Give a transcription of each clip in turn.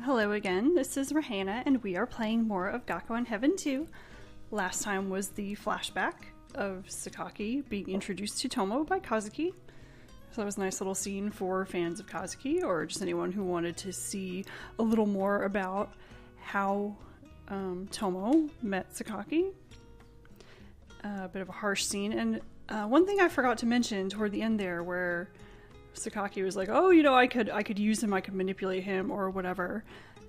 Hello again, this is Rahana, and we are playing more of Gakuen Heaven 2. Last time was the flashback of Sakaki being introduced to Tomo by Kazuki. So that was a nice little scene for fans of Kazuki, or just anyone who wanted to see a little more about how Tomo met Sakaki. A bit of a harsh scene, and one thing I forgot to mention toward the end there, where Sakaki was like, oh, I could use him, I could manipulate him, or whatever.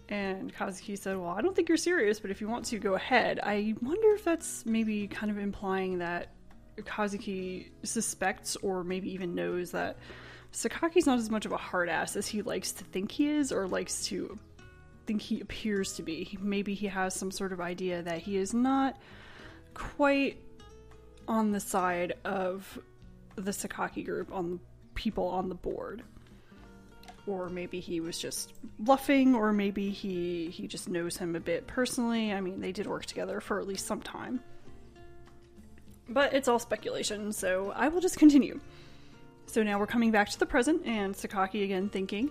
And Kazuki said, well, I don't think you're serious, but if you want to, go ahead. I wonder if that's maybe kind of implying that Kazuki suspects, or maybe even knows, that Sakaki's not as much of a hard ass as he likes to think he is, or likes to think he appears to be. Maybe he has some sort of idea that he is not quite on the side of the Sakaki group, on the people on the board. Or maybe he was just bluffing, or maybe he just knows him a bit personally. I mean, they did work together for at least some time. But it's all speculation, so I will just continue. So now we're coming back to the present, and Sakaki again thinking,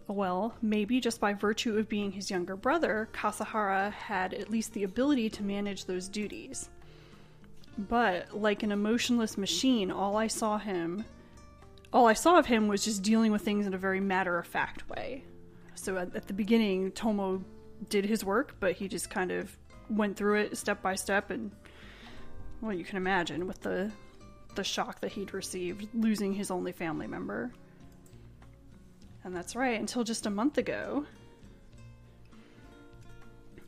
well, maybe just by virtue of being his younger brother, Kasahara had at least the ability to manage those duties. But like an emotionless machine, all I saw of him was just dealing with things in a very matter-of-fact way. So at the beginning, Tomo did his work, but he just kind of went through it step by step, and, well, you can imagine with the shock that he'd received, losing his only family member. And that's right, until just a month ago.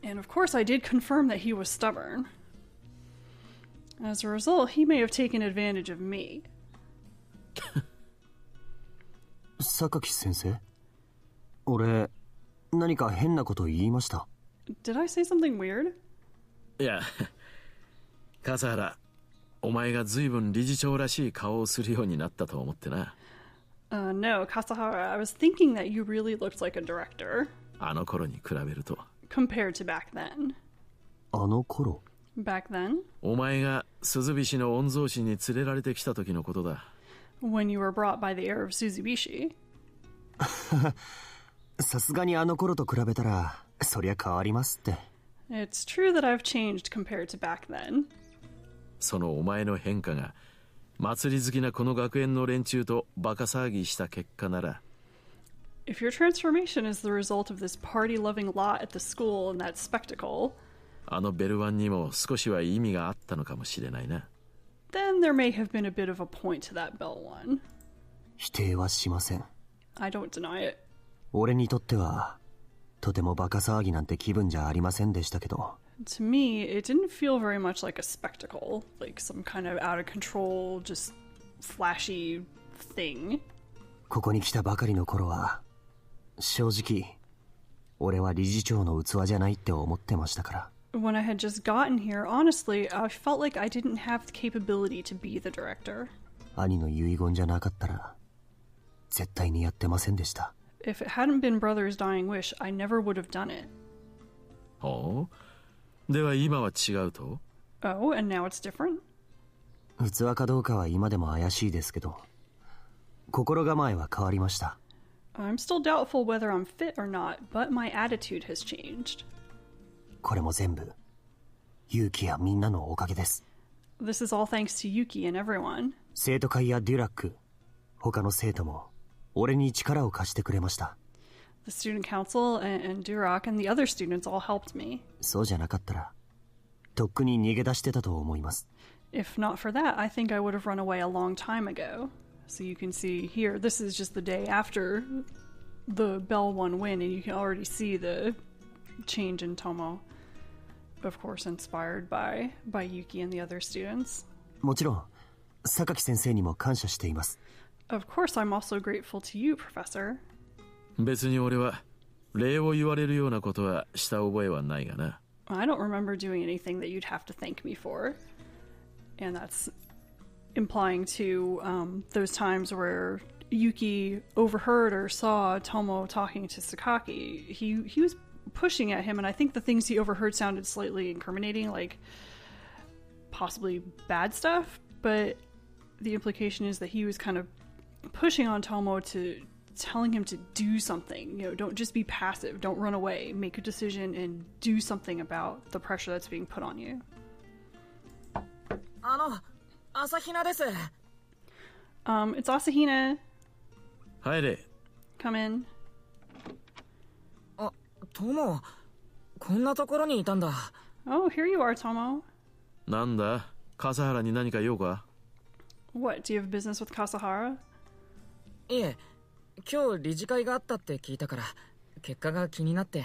And of course I did confirm that he was stubborn. As a result, he may have taken advantage of me. Sakaki 先生、俺、何か変なこと言いました？ Did I say something weird? いや、笠原、お前が随分理事長らしい顔をするようになったと思ってな。No, Kasahara, I was thinking that you really looked like a director. あの頃に比べると。Compared to back then. あの頃？ Back then? お前が鈴菱の御曹司に連れられてきた時のことだ。When you were brought by the heir of Suzubishi. さすがにあの頃と比べたら、そりゃ変わりますって。It's true that I've changed compared to back then. そのお前の変化が、祭り好きなこの学園の連中とバカ騒ぎした結果なら。If your transformation is the result of this party-loving lot at the school and that spectacle, あのベルワンにも少しは意味があったのかもしれないな。then there may have been a bit of a point to that bell one. 否定はしません。I don't deny it. 俺にとっては、とてもバカ騒ぎなんて気分じゃありませんでしたけど。To me, it didn't feel very much like a spectacle, like some kind of out of control, just flashy thing. ここに来たばかりの頃は、正直、俺は理事長の器じゃないって思ってましたから。When I had just gotten here, honestly, I felt like I didn't have the capability to be the director. 兄の遺言じゃなかったら、絶対にやってませんでした。If it hadn't been Brother's dying wish, I never would have done it. ほう？では今は違うと？ Oh, and now it's different? 器かどうかは今でも怪しいですけど、心構えは変わりました。I'm still doubtful whether I'm fit or not, but my attitude has changed. これも全部、勇気やみんなのおかげです。This is all thanks to Yuki and everyone. 生徒会やデュラック、他の生徒も、俺に力を貸してくれました。The student council and Duroc and the other students all helped me. そうじゃなかったら、とっくに逃げ出してたと思います。If not for that, I think I would have run away a long time ago. So you can see here, this is just the day after the Bell 1 win, and you can already see the change in Tomo. Of course, inspired by Yuki and the other students. もちろん、榊先生にも感謝しています。Of course, I'm also grateful to you, Professor. 別に俺は礼を言われるようなことはした覚えはないがな。I don't remember doing anything that you'd have to thank me for. And that's implying to those times where Yuki overheard or saw Tomo talking to Sakaki. He was pushing at him, and I think the things he overheard sounded slightly incriminating, like possibly bad stuff, but the implication is that he was kind of pushing on Tomo to telling him to do something. Don't just be passive. Don't run away. Make a decision and do something about the pressure that's being put on you. 朝比奈です。It's Asahina. 入れ。 Come in. 友、こんなところにいたんだ。Oh, here you are, Tomo. なんだ笠原に何か用か？ What, do you have business with Kasahara? いえ、今日理事会があったって聞いたから、結果が気になって。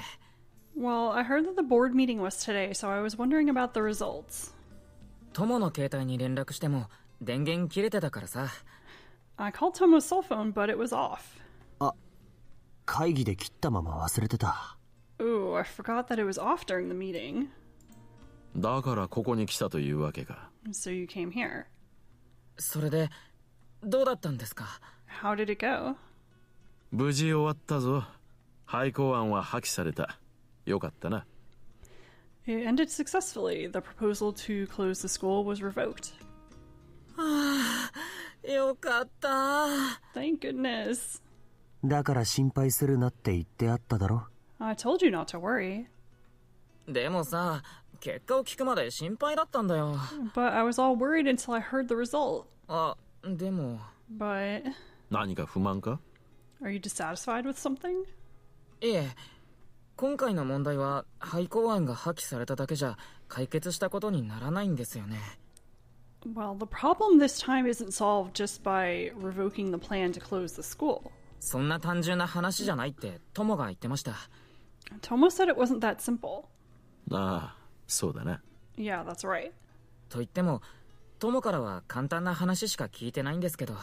Well, I heard that the board meeting was today, so I was wondering about the results. 友の携帯に連絡しても電源切れてたからさ。I called Tomo's cell phone, but it was off. 会議で切ったまま忘れてた。 Ooh, I forgot that it was off during the meeting. だからここに来たというわけか。 So you came here. それでどうだったんですか？ How did it go? 無事終わったぞ。廃校案は破棄された。よかったな。 It ended successfully. The proposal to close the school was revoked. よかった。 Thank goodness. だから心配するなって言ってあっただろ。 I told you not to worry. でもさ、結果を聞くまで心配だったんだよ。 But I was all worried until I heard the result. でも。 But 何か不満か？ are you dissatisfied with something? いえ、今回の問題は廃校案が破棄されただけじゃ解決したことにならないんですよね。 Well, the problem this time isn't solved just by revoking the plan to close the school. そんな単純な話じゃないって友が言ってました。 Tomo said it wasn't that simple. ああ、そうだな。 Yeah, that's right. と言っても、友からは簡単な話しか聞いてないんですけど。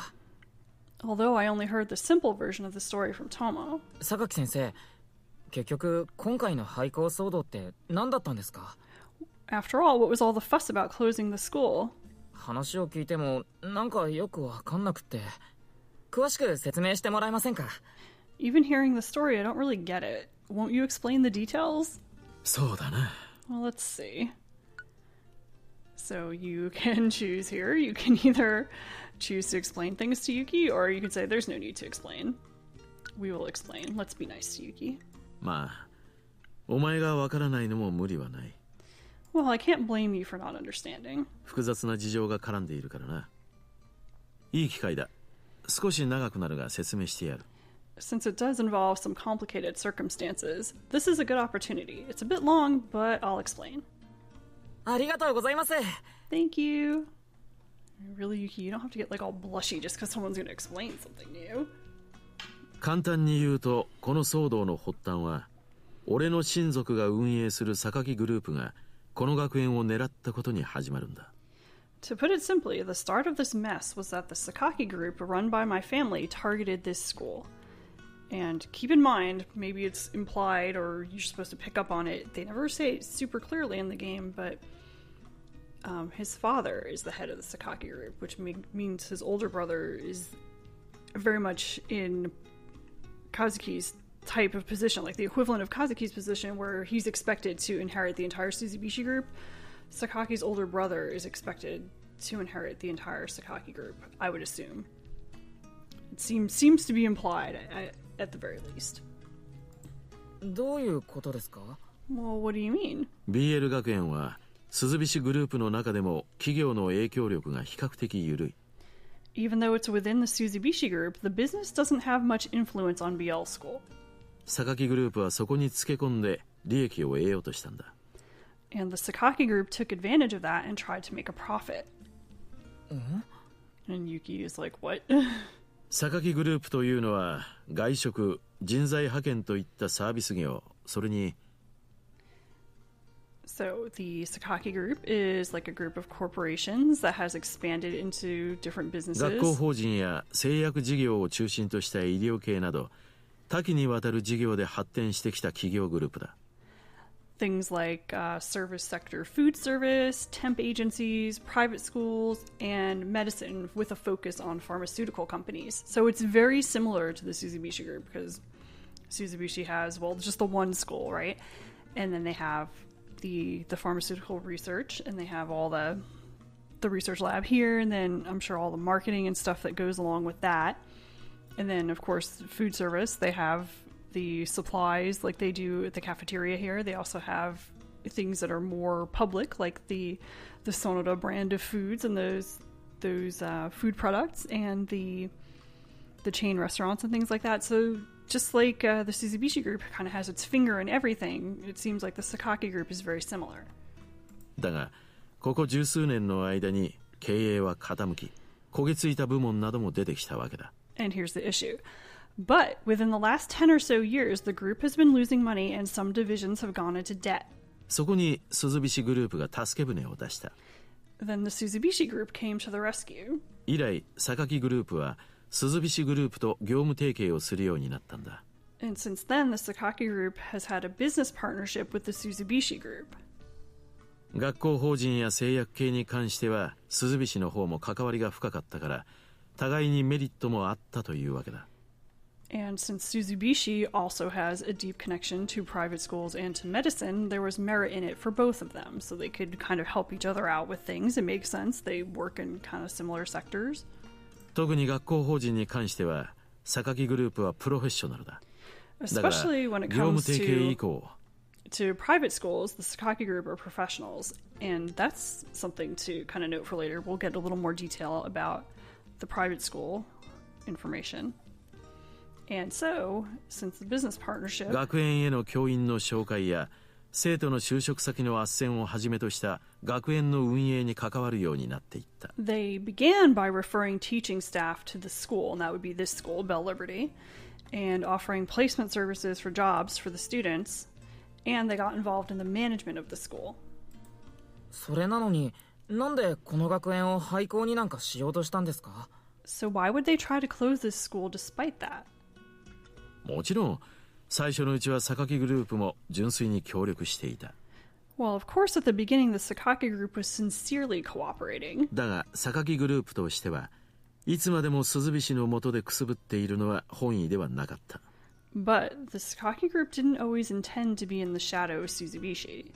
Although I only heard the simple version of the story from Tomo. 榊先生、結局今回の廃校騒動って何だったんですか？ After all, what was all the fuss about closing the school? 話を聞いてもなんかよくわかんなくって。詳しく説明してもらえませんか？ Even hearing the story, I don't really get it. Won't you explain the details? そうだな。 Well, let's see. So you can choose here. You can either choose to explain things to Yuki, or you can say there's no need to explain. We will explain. Let's be nice to Yuki. まあ、お前がわからないのも無理はない。 Well, I can't blame you for not understanding. 複雑な事情が絡んでいるからな。いい機会だ。少し長くなるが説明してやる。 Since it does involve some complicated circumstances, this is a good opportunity. It's a bit long, but I'll explain. ありがとうございます。 Thank you. Really, Yuki, you don't have to get like all blushy just because someone's going to explain something to you. 簡単に言うと、この騒動の発端は、俺の親族が運営する榊グループがこの学園を狙ったことに始まるんだ。 To put it simply, the start of this mess was that the Sakaki group run by my family targeted this school. And keep in mind, maybe it's implied or you're supposed to pick up on it. They never say it super clearly in the game, but his father is the head of the Sakaki group, which means his older brother is very much in Kazuki's type of position, like the equivalent of Kazuki's position, where he's expected to inherit the entire Suzubishi group. Sakaki's older brother is expected to inherit the entire Sakaki group, I would assume. It seems to be implied, at the very least. どういうことですか？ Well, what do you mean? BL 学園は鈴菱グループの中でも企業の影響力が比較的緩い。 Even though it's within the Suzubishi group, the business doesn't have much influence on BL school. 榊グループはそこにつけ込んで利益を得ようとしたんだ。 And the Sakaki group took advantage of that and tried to make a profit. And Yuki is like, what? 榊グループというのは外食、人材派遣といったサービス業、それに So the Sakaki group is like a group of corporations that has expanded into different 学校 businesses. 法人や製薬事業を中心とした医療系など多岐にわたる事業で発展してきた企業グループだ。 Things like service sector food service, temp agencies, private schools, and medicine with a focus on pharmaceutical companies. So it's very similar to the Suzubishi group because Suzubishi has, well, just the one school, right? And then they have the pharmaceutical research, and they have all the research lab here, and then I'm sure all the marketing and stuff that goes along with that. And then, of course, food service, they have the supplies like they do at the cafeteria here. They also have things that are more public, like the Sonoda brand of foods and those food products, and the chain restaurants and things like that. So just like the Suzubishi group kind of has its finger in everything, it seems like the Sakaki group is very similar. だがここ十数年の間に経営は傾き、焦げついた部門なども出てきたわけだ。And here's the issue. But within the last 10 or so years, the group has been losing money and some divisions have gone into debt. そこに鈴菱グループが助け舟を出した。Then the Suzubishi group came to the rescue. 以来、榊グループは鈴菱グループと業務提携をするようになったんだ。And since then, the Sakaki group has had a business partnership with the Suzubishi group. 学校法人や製薬系に関しては鈴菱の方も関わりが深かったから互いにメリットもあったというわけだ。And since Suzubishi also has a deep connection to private schools and to medicine, there was merit in it for both of them, so they could kind of help each other out with things. It makes sense. They work in kind of similar sectors. 特に学校法人に関しては榊グループはプロフェッショナルだ。だから Especially when it 業務 comes 提携以 to 降 private schools, the Sakaki group are professionals, and that's something to kind of note for later. We'll get a little more detail about the private school information. And so, since the business partnership, 学園への教員の紹介や生徒の就職先の斡旋をはじめとした学園の運営に関わるようになっていった。 they began by referring teaching staff to the school, and that would be this school, Bell Liberty, and offering placement services for jobs for the students, and they got involved in the management of the school. それなのになんでこの学園を廃校になんかしようとしたんですか？ So why would they try to close this school despite that? もちろん最初のうちは榊グループも純粋に協力していた。 Well, of course, at the beginning, the Sakaki group was sincerely cooperating. だが榊グループとしてはいつまでも鈴菱の下でくすぶっているのは本意ではなかった。 But the Sakaki group didn't always intend to be in the shadow of Suzubishi.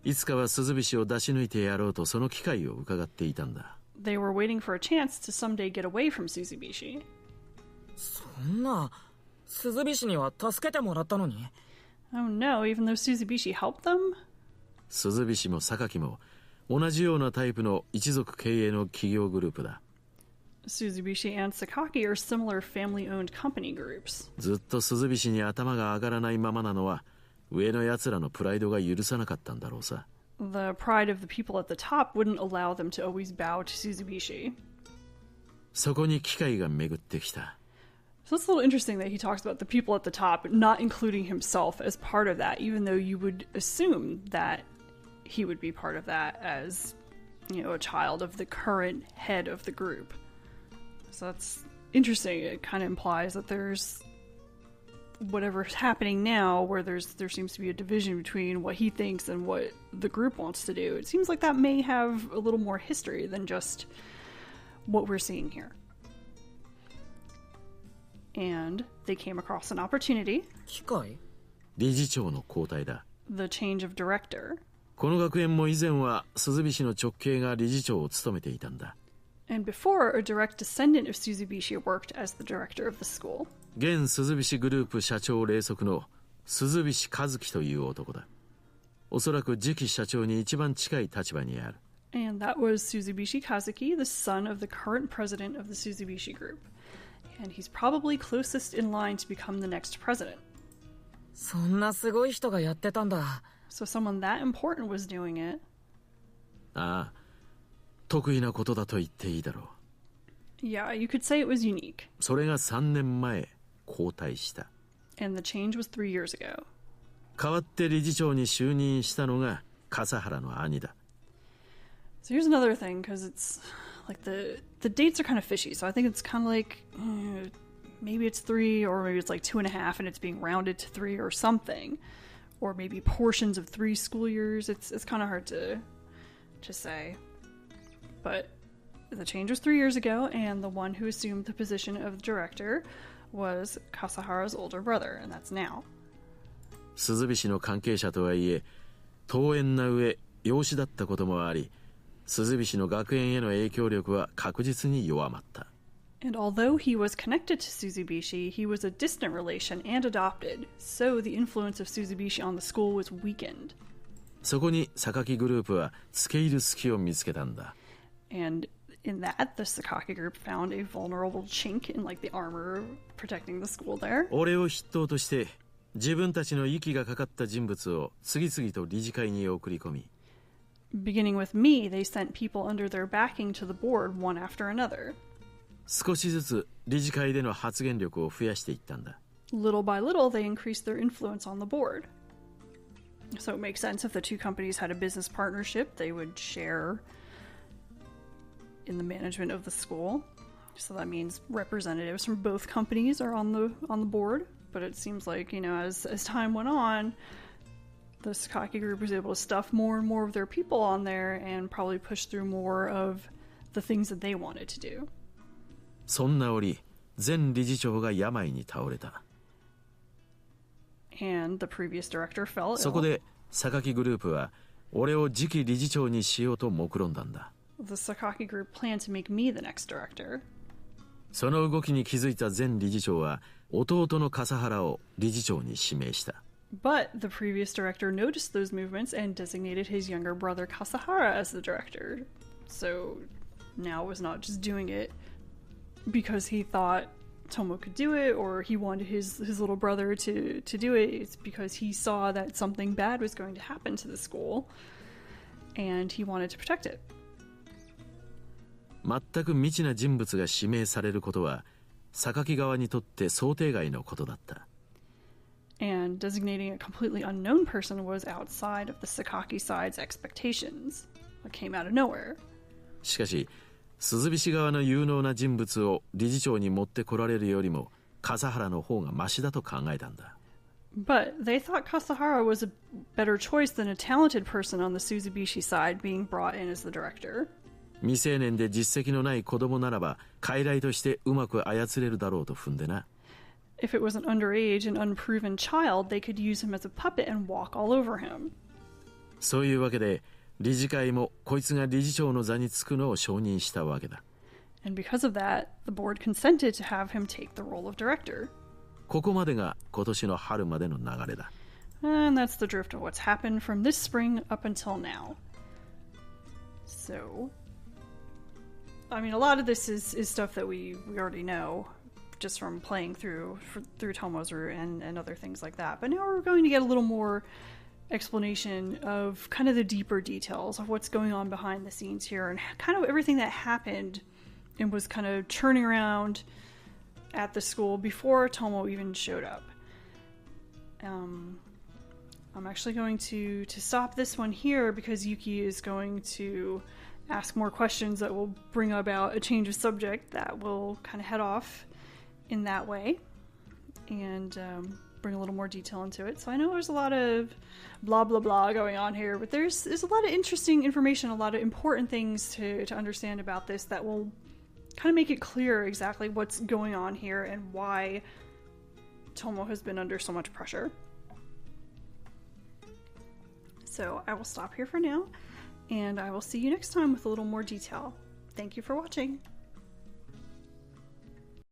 いつかは鈴菱を出し抜いてやろうとその機会を伺っていたんだ。 They were waiting for a chance to someday get away from Suzubishi. そんな鈴菱には助けてもらったのに。 Oh no, even though Suzubishi helped them? 鈴菱も榊も同じようなタイプの一族経営の企業グループだ。 Suzubishi and Sakaki are similar family-owned company groups. ずっと鈴菱に頭が上がらないままなのは上の奴らのプライドが許さなかったんだろうさ。 The pride of the people at the top wouldn't allow them to always bow to Suzubishi. そこに機会が巡ってきた。 So it's a little interesting that he talks about the people at the top, not including himself as part of that, even though you would assume that he would be part of that as, you know, a child of the current head of the group. So that's interesting. It kind of implies that there's whatever's happening now, where there seems to be a division between what he thinks and what the group wants to do. It seems like that may have a little more history than just what we're seeing here. And they came across an opportunity, 機械？理事長の交代だ。 the change of director. この学園も以前は鈴菱の直系が理事長を務めていたんだ。 And before, a direct descendant of Suzubishi worked as the director of the school. 現鈴菱グループ社長隷属の鈴菱和樹という男だ。おそらく次期社長に一番近い立場にある。 And that was Suzubishi Kazuki, the son of the current president of the Suzubishi group. And he's probably closest in line to become the next president. そんなすごい人がやってたんだ。 So someone that important was doing it. ああ、得意なことだと言っていいだろう。 Yeah, you could say it was unique. それが3年前交代した。 And the change was 3 years ago. 代わって理事長に就任したのが笠原の兄だ。 So here's another thing, because it's like the dates are kind of fishy. So I think it's kind of like maybe it's 3 or maybe it's like 2.5 and it's being rounded to 3 or something, or maybe portions of 3 school years. It's kind of hard to say, but the change was 3 years ago, and the one who assumed the position of director was Kasahara's older brother, and that's now. 鈴菱の関係者とはいえ遠縁な上養子だったこともあり鈴菱の学園への影響力は確実に弱まった。And although he was connected to Suzubishi, he was a distant relation and adopted, so the influence of Suzubishi on the school was weakened. そこに榊グループは付け入る隙を見つけたんだ。 And in that, the Sakaki group found a vulnerable chink in like the armor protecting the school there. 俺を筆頭として自分たちの息がかかった人物を次々と理事会に送り込み、 Beginning with me, they sent people under their backing to the board one after another. 少しずつ理事会での発言力を増やしていったんだ。 Little by little, they increased their influence on the board. So it makes sense if the two companies had a business partnership, they would share in the management of the school. So that means representatives from both companies are on the board. But it seems like, as time went on, the Sakaki group was able to stuff more and more of their people on there and probably push through more of the things that they wanted to do. そんな折、前理事長が病に倒れた。 And the previous director fell ill. そこで榊グループは俺を次期理事長にしようと目論んだんだ。 The Sakaki group planned to make me the next director. その動きに気づいた前理事長は弟の笠原を理事長に指名した。 But the previous director noticed those movements and designated his younger brother Kasahara as the director. So now was not just doing it because he thought Tomo could do it or he wanted his little brother to do it. It's because he saw that something bad was going to happen to the school and he wanted to protect it. 全く未知な人物が指名されることは榊側にとって想定外のことだった。 And designating a completely unknown person was outside of the Sakaki side's expectations. It came out of nowhere. しかし鈴菱側の有能な人物を理事長に持ってこられるよりも笠原の方がマシだと考えたんだ。 But they thought Kasahara was a better choice than a talented person on the Suzubishi side being brought in as the director. 未成年で実績のない子供ならば傀儡としてうまく操れるだろうと踏んでな。 If it was an underage and unproven child, they could use him as a puppet and walk all over him. そういうわけで理事会もこいつが理事長の座につくのを承認したわけだ。 And because of that, the board consented to have him take the role of director. ここまでが今年の春までの流れだ。 And that's the drift of what's happened from this spring up until now. So, I mean, a lot of this is stuff that we already know just from playing through Tomo's route and other things like that. But now we're going to get a little more explanation of kind of the deeper details of what's going on behind the scenes here and kind of everything that happened and was kind of churning around at the school before Tomo even showed up. I'm actually going to stop this one here because Yuki is going to ask more questions that will bring about a change of subject that will kind of head off in that way and bring a little more detail into it. So I know there's a lot of blah blah blah going on here, but there's a lot of interesting information, a lot of important things to understand about this that will kind of make it clear exactly what's going on here and why Tomo has been under so much pressure. So I will stop here for now, and I will see you next time with a little more detail. Thank you for watching.